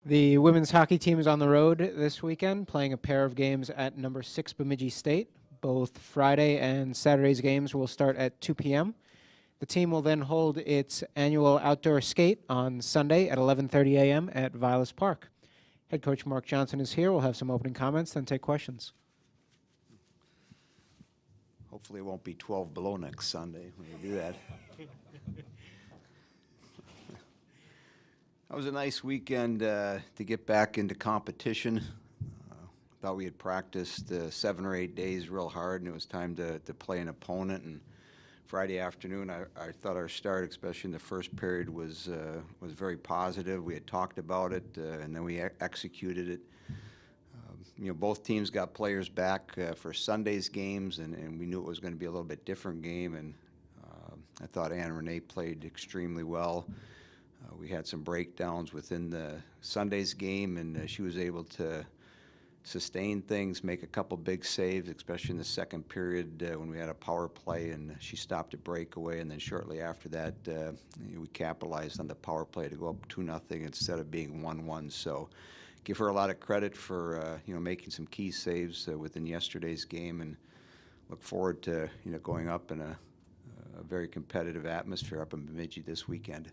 The women's hockey team is on the road this weekend, playing a pair of games at number 6 Bemidji State. Both Friday and Saturday's games will start at 2 p.m. The team will then hold its annual outdoor skate on Sunday at 11:30 a.m. at Vilas Park. Head coach Mark Johnson is here. We'll have some opening comments, then take questions. Hopefully it won't be 12 below next Sunday when you do that. That was a nice weekend to get back into competition. Thought we had practiced 7 or 8 days real hard, and it was time to play an opponent. And Friday afternoon, I thought our start, especially in the first period, was very positive. We had talked about it, and then we executed it. Both teams got players back for Sunday's games, and we knew it was going to be a little bit different game. And I thought Anne Renee played extremely well. We had some breakdowns within the Sunday's game, and she was able to sustain things, make a couple big saves, especially in the second period when we had a power play, and she stopped a breakaway. And then shortly after that, we capitalized on the power play to go up 2-0 instead of being 1-1. So give her a lot of credit for making some key saves within yesterday's game, and look forward to going up in a very competitive atmosphere up in Bemidji this weekend.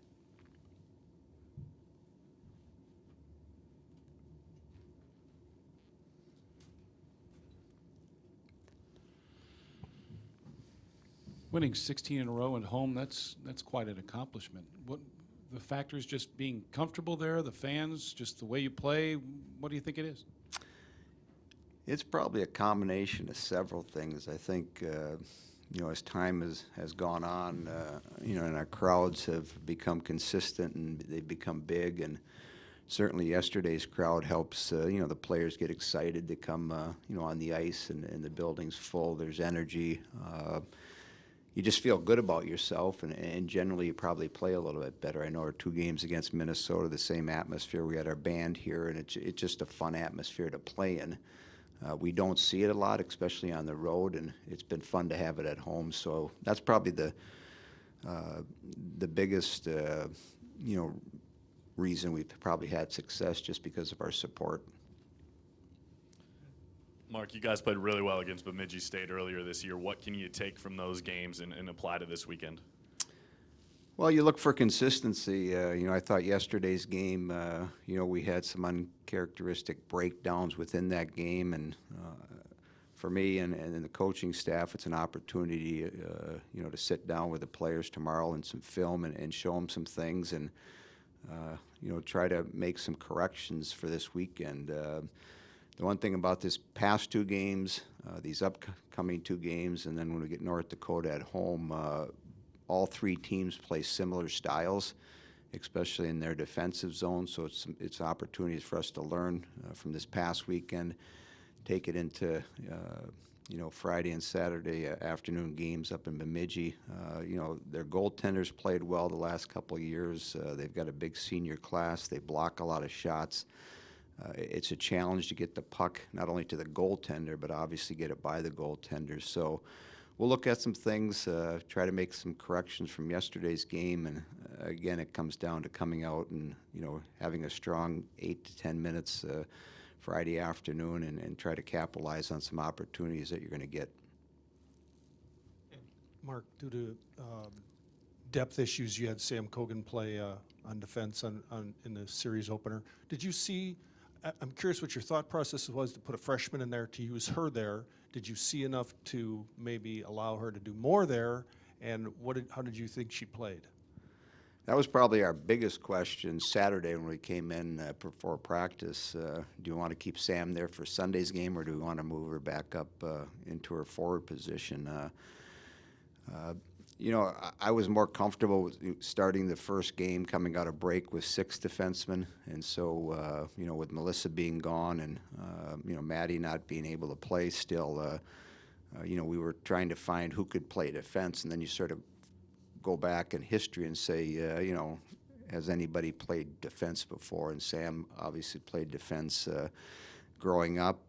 Winning 16 in a row at home, that's quite an accomplishment. What the factors, just being comfortable there, the fans, just the way you play, what do you think it is? It's probably a combination of several things. I think as time has gone on, and our crowds have become consistent and they've become big, and certainly yesterday's crowd helps the players get excited to come on the ice, and the building's full. There's energy. You just feel good about yourself, and generally you probably play a little bit better. I know our 2 games against Minnesota, the same atmosphere. We had our band here, and it's just a fun atmosphere to play in. We don't see it a lot, especially on the road, and it's been fun to have it at home. So that's probably the biggest reason we've probably had success, just because of our support. Mark, you guys played really well against Bemidji State earlier this year. What can you take from those games and apply to this weekend? Well, you look for consistency. I thought yesterday's game, we had some uncharacteristic breakdowns within that game, and for me and the coaching staff, it's an opportunity, to sit down with the players tomorrow and some film and show them some things, and try to make some corrections for this weekend. The one thing about this past 2 games, these upcoming 2 games, and then when we get North Dakota at home, all 3 teams play similar styles, especially in their defensive zone. So it's opportunities for us to learn from this past weekend, take it into Friday and Saturday afternoon games up in Bemidji. Their goaltenders played well the last couple of years. They've got a big senior class. They block a lot of shots. It's a challenge to get the puck not only to the goaltender, but obviously get it by the goaltender. So we'll look at some things, try to make some corrections from yesterday's game, and again, it comes down to coming out and having a strong 8 to 10 minutes Friday afternoon, and try to capitalize on some opportunities that you're going to get. Mark, due to depth issues, you had Sam Cogan play on defense in the series opener. Did you see? I'm curious what your thought process was to put a freshman in there, to use her there. Did you see enough to maybe allow her to do more there? And how did you think she played? That was probably our biggest question Saturday when we came in before practice. Do you want to keep Sam there for Sunday's game, or do we want to move her back up into her forward position? I was more comfortable with starting the first game coming out of break with 6 defensemen, and so with Melissa being gone and Maddie not being able to play still, we were trying to find who could play defense, and then you sort of go back in history and say, has anybody played defense before? And Sam obviously played defense growing up.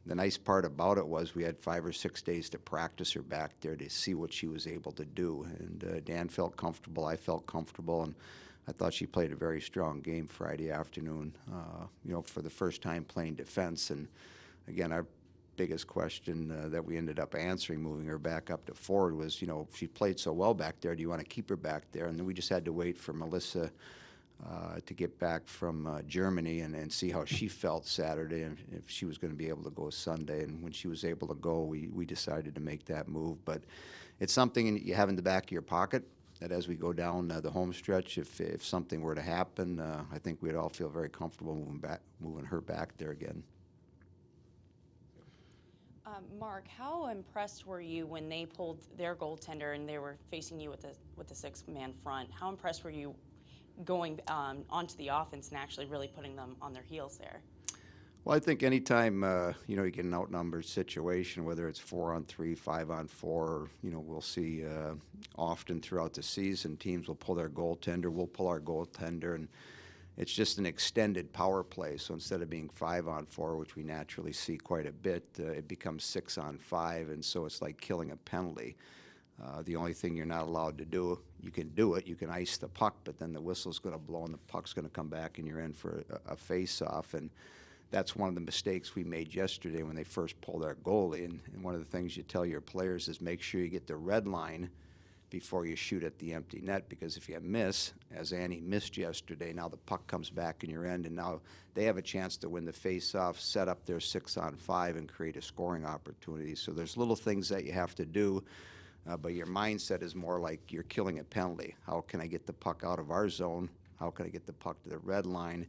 The nice part about it was we had 5 or 6 days to practice her back there to see what she was able to do. And Dan felt comfortable, I felt comfortable, and I thought she played a very strong game Friday afternoon, you know, for the first time playing defense. And again, our biggest question that we ended up answering, moving her back up to forward, was, you know, she played so well back there, do you want to keep her back there? And then we just had to wait for Melissa to get back from Germany and see how she felt Saturday and if she was going to be able to go Sunday. And when she was able to go, we decided to make that move. But it's something you have in the back of your pocket, that as we go down the home stretch, if something were to happen, I think we'd all feel very comfortable moving her back there again. Mark, how impressed were you when they pulled their goaltender and they were facing you with a six-man front? How impressed were you going onto the offense and actually really putting them on their heels there? Well, I think anytime you know, you get an outnumbered situation, whether it's 4-on-3, 5-on-4, you know, we'll see often throughout the season, teams will pull their goaltender, we'll pull our goaltender, and it's just an extended power play. So instead of being 5-on-4, which we naturally see quite a bit, it becomes 6-on-5, and so it's like killing a penalty. The only thing you're not allowed to do, you can do it, you can ice the puck, but then the whistle's going to blow and the puck's going to come back and you're in for a face-off. And that's one of the mistakes we made yesterday when they first pulled our goalie. And one of the things you tell your players is make sure you get the red line before you shoot at the empty net, because if you miss, as Annie missed yesterday, now the puck comes back in your end, and now they have a chance to win the face-off, set up their 6-on-5, and create a scoring opportunity. So there's little things that you have to do, but your mindset is more like you're killing a penalty. How can I get the puck out of our zone? How can I get the puck to the red line?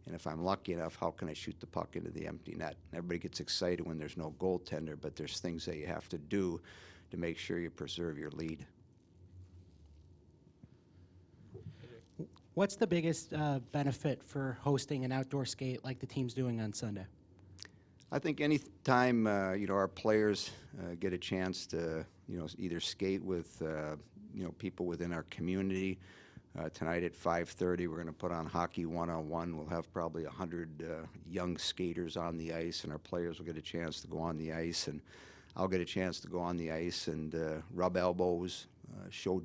And if I'm lucky enough, how can I shoot the puck into the empty net? Everybody gets excited when there's no goaltender, but there's things that you have to do to make sure you preserve your lead. What's the biggest benefit for hosting an outdoor skate like the team's doing on Sunday? I think any time you know, our players get a chance to, you know, either skate with you know, people within our community. Tonight at 5:30, we're going to put on hockey 1-on-1. We'll have probably 100 young skaters on the ice, and our players will get a chance to go on the ice, and I'll get a chance to go on the ice and rub elbows, show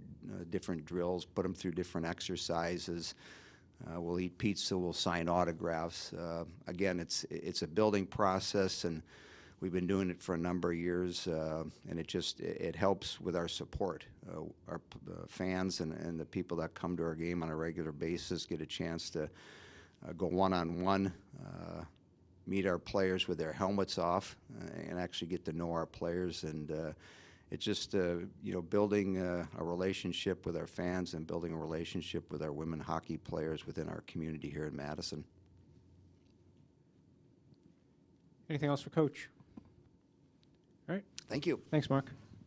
different drills, put them through different exercises. We'll eat pizza, we'll sign autographs. Again, it's a building process, and we've been doing it for a number of years, and it helps with our support. Our fans and the people that come to our game on a regular basis get a chance to go one-on-one, meet our players with their helmets off, and actually get to know our players. And it's just you know, building a relationship with our fans and building a relationship with our women hockey players within our community here in Madison. Anything else for Coach? All right. Thank you. Thanks, Mark.